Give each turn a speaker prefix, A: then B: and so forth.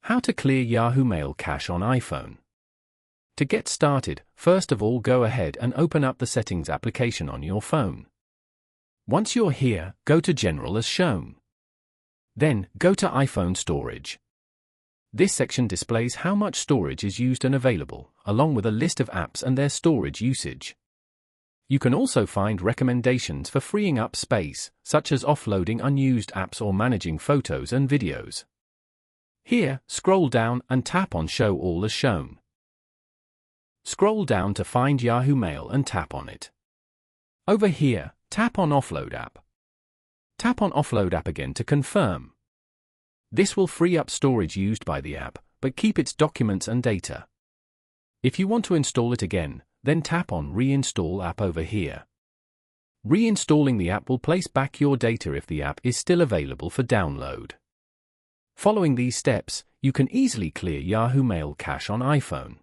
A: How to clear Yahoo Mail cache on iPhone. To get started, first of all go ahead and open up the Settings application on your phone. Once you're here, go to General as shown. Then, go to iPhone Storage. This section displays how much storage is used and available, along with a list of apps and their storage usage. You can also find recommendations for freeing up space, such as offloading unused apps or managing photos and videos. Here, scroll down and tap on Show All as shown. Scroll down to find Yahoo Mail and tap on it. Over here, tap on Offload App. Tap on Offload App again to confirm. This will free up storage used by the app, but keep its documents and data. If you want to install it again, then tap on Reinstall App over here. Reinstalling the app will place back your data if the app is still available for download. Following these steps, you can easily clear Yahoo Mail cache on iPhone.